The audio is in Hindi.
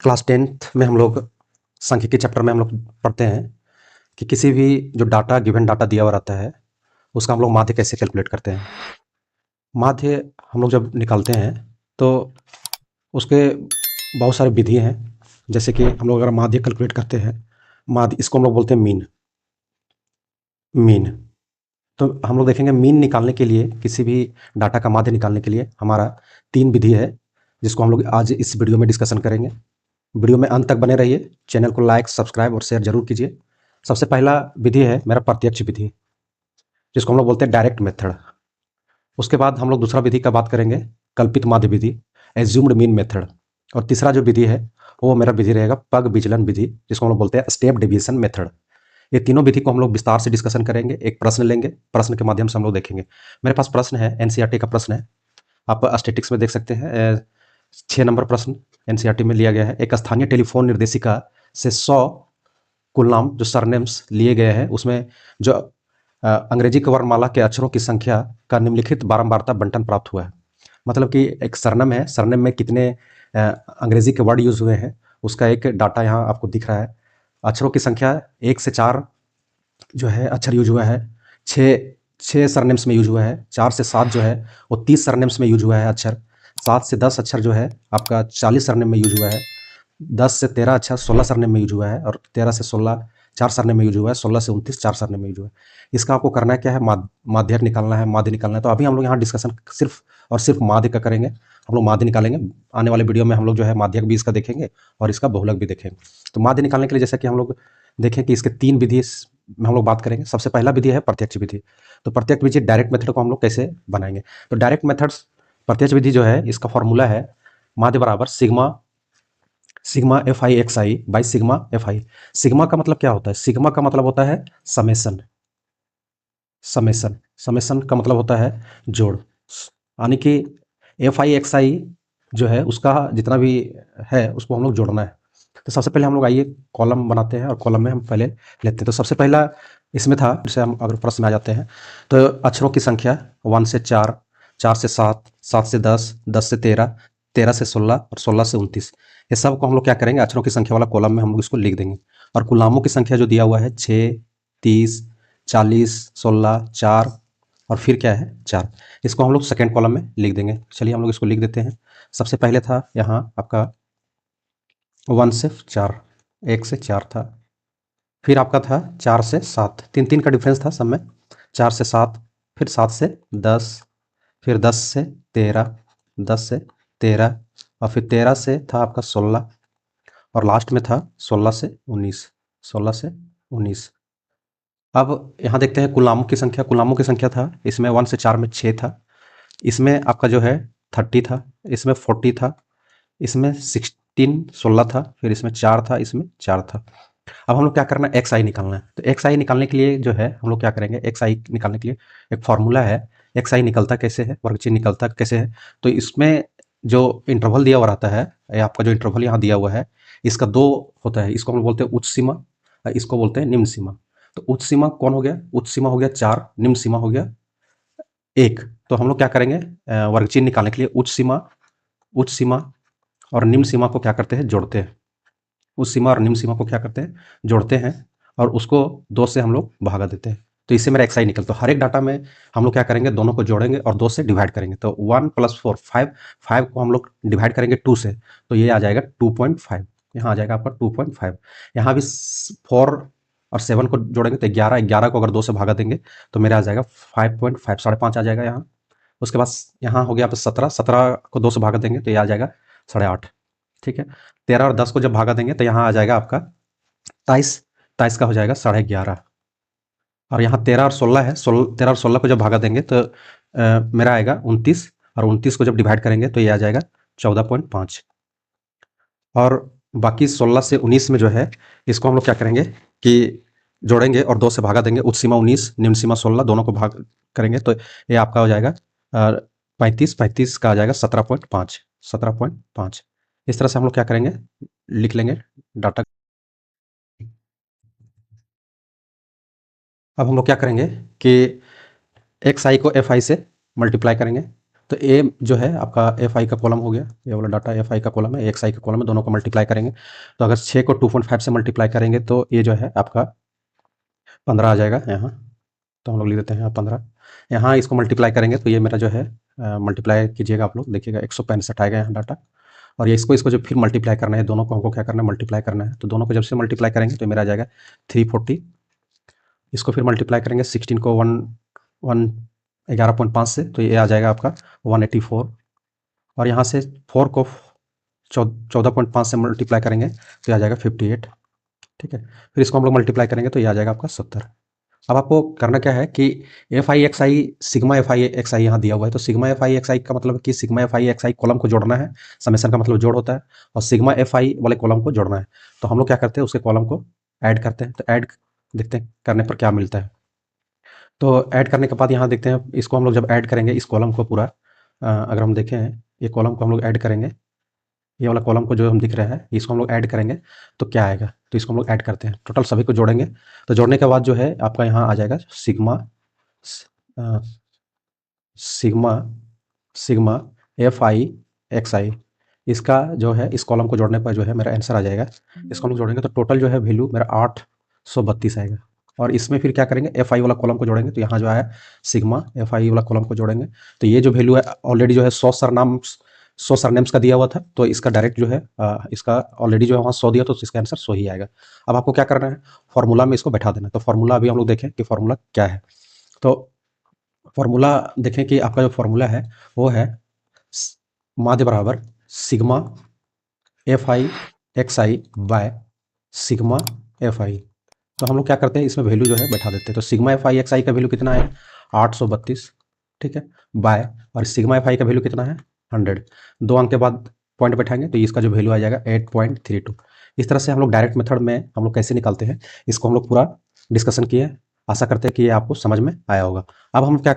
क्लास 10th में हम लोग सांख्यिकी चैप्टर में हम लोग पढ़ते हैं कि किसी भी जो डाटा गिवन डाटा दिया हुआ रहता है उसका हम लोग माध्य कैसे कैलकुलेट करते हैं। माध्य हम लोग जब निकालते हैं तो उसके बहुत सारे विधि हैं। जैसे कि हम लोग अगर माध्य कैलकुलेट करते हैं, माध्य इसको हम लोग बोलते हैं मीन। मीन तो हम लोग देखेंगे मीन निकालने के लिए, किसी भी डाटा का माध्य निकालने के लिए हमारा 3 विधि है, जिसको हम लोग आज इस वीडियो में डिस्कशन करेंगे। वीडियो में अंत तक बने रहिए। चैनल को लाइक, सब्सक्राइब और शेयर जरूर कीजिए। सबसे पहला विधि है मेरा प्रत्यक्ष विधि, जिसको हम लोग बोलते हैं डायरेक्ट मेथड। उसके बाद हम लोग दूसरा विधि का बात करेंगे, कल्पित माध्य विधि, एज्यूम्ड मीन मेथड। और तीसरा जो विधि है वो मेरा विधि रहेगा पग विचलन विधि, जिसको हम लोग बोलते हैं स्टेप डेविएशन मेथड। ये तीनों विधि को हम लोग विस्तार से डिस्कशन करेंगे। एक प्रश्न लेंगे, प्रश्न के माध्यम से हम लोग देखेंगे। मेरे पास प्रश्न है, एनसीईआरटी का प्रश्न है, आप स्टैटिक्स में देख सकते हैं। 6 नंबर प्रश्न एनसीईआरटी में लिया गया है। एक स्थानीय टेलीफोन निर्देशिका से 100 कुल नाम जो सरनेम्स लिए गए हैं, उसमें जो अंग्रेजी की वर्णमाला के अक्षरों की संख्या का निम्नलिखित बारंबारता बंटन प्राप्त हुआ है। मतलब कि एक सरनेम है, सरनेम में कितने अंग्रेजी के वर्ड यूज हुए हैं उसका एक डाटा यहाँ आपको दिख रहा है। अक्षरों की संख्या 1 से 4 जो है अक्षर यूज हुआ है। 6 सरनेम्स में यूज हुआ है। 4 से 7 जो है वो 30 सरनेम्स में यूज हुआ है अक्षर। 7 से 10 अक्षर जो है आपका 40 सरनेम में यूज हुआ है। 10 से 13 अक्षर 16 सरनेम में यूज हुआ है। और 13 से 16 4 सरनेम में यूज हुआ है। 16 से 29 4 सरनेम में यूज हुआ है। इसका आपको करना क्या है, माध्यक निकालना है, माध्य निकालना है। तो अभी हम लोग यहाँ डिस्कशन सिर्फ और सिर्फ माध्य का करेंगे। हम लोग माध्य निकालेंगे। आने वाले वीडियो में हम लोग जो है माध्यक भी इसका देखेंगे और इसका बहुलक भी देखेंगे। तो माध्य निकालने के लिए जैसा कि हम लोग देखें कि इसके 3 विधि में हम लोग बात करेंगे। सबसे पहला विधि है प्रत्यक्ष विधि। तो प्रत्यक्ष विधि डायरेक्ट मेथड को हम लोग कैसे बनाएंगे। तो डायरेक्ट मेथड्स प्रत्यक्ष विधि जो है इसका फॉर्मूला है माध्य बराबर sigma sigma F I X I by sigma F I. Sigma का मतलब क्या होता है, सिग्मा का मतलब होता है समेसन। समेसन समेसन का मतलब होता है जोड़, यानी कि एफ आई एक्स आई जो है उसका जितना भी है उसको हम लोग जोड़ना है। तो सबसे पहले हम लोग आइए कॉलम बनाते हैं और कॉलम में हम पहले लेते हैं। तो सबसे पहला इसमें था, जैसे हम अगर प्रश्न में आ जाते हैं तो अक्षरों की संख्या 1 से 4, 4 से 7, 7 से 10, 10 से 13, 13 से 16 और 16 से 29। ये सब को हम लोग क्या करेंगे, अक्षरों की संख्या वाला कॉलम में हम लोग इसको लिख देंगे। और गुलामों की संख्या जो दिया हुआ है 6, 30, 40, 16, 4 और फिर क्या है 4, इसको हम लोग सेकेंड कॉलम में लिख देंगे। चलिए हम लोग इसको लिख देते हैं। सबसे पहले था यहाँ आपका 1 से 4, 1 से 4 था। फिर आपका था 4 से 7, 3 का डिफरेंस था सब में। 4 से 7, फिर 7 से 10, फिर 10 से 13, 10 से 13 और फिर 13 से था आपका 16 और लास्ट में था 16 से 19, 16 से 19। अब यहाँ देखते हैं गुलामों की संख्या। गुलामों की संख्या था इसमें 1 से 4 में 6 था, इसमें आपका जो है 30 था, इसमें 40 था, इसमें 16 था, फिर इसमें 4 था, इसमें 4 था। अब हम लोग क्या करना है, एक्स आई निकालना है। तो एक्स आई निकालने के लिए जो है हम लोग क्या करेंगे, एक्स आई निकालने के लिए एक फॉर्मूला है। एक्स आई निकलता कैसे है, वर्ग चिन्ह निकलता कैसे है। तो इसमें जो इंटरवल दिया हुआ रहता है, आपका जो इंटरवल यहाँ दिया हुआ है इसका 2 होता है। इसको हम लोग बोलते हैं उच्च सीमा और इसको बोलते हैं निम्न सीमा। तो उच्च सीमा कौन हो गया, उच्च सीमा हो गया 4, निम्न सीमा हो गया 1। तो हम लोग क्या करेंगे, वर्ग चिन्ह निकालने के लिए उच्च सीमा और निम्न सीमा को क्या करते हैं, जोड़ते हैं। उस सीमा और निम्न सीमा को क्या करते हैं, जोड़ते हैं और उसको 2 से हम लोग भागा देते हैं। तो इससे मेरा एक्स आई निकलता है। हर एक डाटा में हम लोग क्या करेंगे, दोनों को जोड़ेंगे और 2 से डिवाइड करेंगे। तो 1 + 4 5, 5 को हम लोग डिवाइड करेंगे 2 से, तो ये आ जाएगा 2.5। यहाँ आ जाएगा आपका 2.5। यहाँ भी 4 और 7 को जोड़ेंगे तो 11, 11 को अगर 2 से भागा देंगे तो मेरा आ जाएगा 5.5, 5.5 आ जाएगा यहाँ। उसके बाद यहाँ हो गया आप 17, 17 को 2 से भागा देंगे तो ये आ जाएगा 8.5। ठीक है। 13 और 10 को जब भागा देंगे तो यहाँ आ जाएगा आपका 23, 23 का हो जाएगा 11.5। और यहाँ 13 और 16 है, 13 और 16 को जब भागा देंगे तो मेरा आएगा 29 और 29 को जब डिवाइड करेंगे तो ये आ जाएगा 14.5। और बाकी 16 से 19 में जो है इसको हम लोग क्या करेंगे कि जोड़ेंगे और 2 से भागा देंगे। उच्च सीमा 19, निम्न सीमा 16, दोनों को भाग करेंगे तो ये आपका हो जाएगा 35, 35 का आ जाएगा 17.5, 17.5। इस तरह से हम लोग क्या करेंगे, लिख लेंगे डाटा। अब हम लोग क्या करेंगे कि एक्स आई को एफ आई से मल्टीप्लाई करेंगे तो ए जो है आपका एफ आई का कॉलम हो गया, ये वाला डाटा एफ आई का कॉलम है, एक्स आई का कॉलम है, दोनों को मल्टीप्लाई करेंगे। तो अगर 6 को 2.5 से मल्टीप्लाई करेंगे तो ये जो है आपका 15 आ जाएगा यहाँ। तो हम लोग लिख देते हैं 15। यहाँ इसको मल्टीप्लाई करेंगे तो ये मेरा जो है मल्टीप्लाई कीजिएगा आप लोग, देखिएगा 165 आएगा यहाँ डाटा। और ये इसको जब फिर मल्टीप्लाई करना है, दोनों को हमको क्या करना है, मल्टीप्लाई करना है। तो दोनों को जब से मल्टीप्लाई करेंगे तो मेरा आ जाएगा 340। इसको फिर मल्टीप्लाई करेंगे 16 को 11.5 से, तो ये आ जाएगा आपका 184। और यहाँ से 4 को 14.5 से मल्टीप्लाई करेंगे तो ये आ जाएगा 58। ठीक है, फिर इसको हम लोग मल्टीप्लाई करेंगे तो ये आ जाएगा आपका 70। अब आपको करना क्या है कि F I X I, sigma F I X I यहाँ दिया हुआ है, तो sigma F I X I का मतलब है कि sigma F I X I column को जोड़ना है। समेशन का मतलब जोड़ होता है, और सिग्मा एफ आई वाले कॉलम को जोड़ना है। तो हम लोग क्या करते हैं, उसके कॉलम को ऐड करते हैं। तो ऐड देखते हैं करने पर क्या मिलता है। तो ऐड करने के बाद यहाँ देखते हैं, इसको हम लोग जब ऐड करेंगे इस कॉलम को पूरा, अगर हम देखें ये कॉलम को हम लोग ऐड करेंगे, ये वाला कॉलम को जो हम दिख रहा है इसको हम लोग ऐड करेंगे तो क्या आएगा। तो इसको हम लोग ऐड करते हैं, टोटल सभी को जोड़ेंगे। तो जोड़ने के बाद जो है आपका यहाँ आ जाएगा sigma sigma sigma F I X I. इसका जो है इस कॉलम को जोड़ने पर जो है मेरा आंसर आ जाएगा। इसको हम लोग जोड़ेंगे तो टोटल जो है वैल्यू मेरा 832 आएगा। और इसमें फिर क्या करेंगे, एफ आई वाला कॉलम को जोड़ेंगे, तो यहाँ जो है सिग्मा एफ आई वाला कॉलम को जोड़ेंगे। तो ये जो वैल्यू है ऑलरेडी जो है 100 सरनेम्स का दिया हुआ था, तो इसका डायरेक्ट जो है इसका ऑलरेडी जो है वहाँ 100 दिया, तो इसका आंसर 100 ही आएगा। अब आपको क्या करना है, फॉर्मूला में इसको बैठा देना है। तो फॉर्मूला अभी हम लोग देखें कि फॉर्मूला क्या है। तो फॉर्मूला देखें कि आपका जो फॉर्मूला है वो है माध्य बराबर sigma F I X I by sigma F आई। तो हम लोग क्या करते हैं, इसमें वैल्यू जो है बैठा देते हैं। तो sigma F I X I का वैल्यू कितना है, 832। ठीक है, बाय, और सिग्मा एफ आई का वैल्यू कितना है, 100। 2 अंक के बाद पॉइंट बैठाएंगे तो इसका जो वैल्यू आ जाएगा 8.32। इस तरह से हम लोग डायरेक्ट मेथड में हम लोग कैसे निकालते हैं, इसको हम लोग पूरा डिस्कशन किए। आशा करते हैं कि ये आपको समझ में आया होगा। अब हम क्या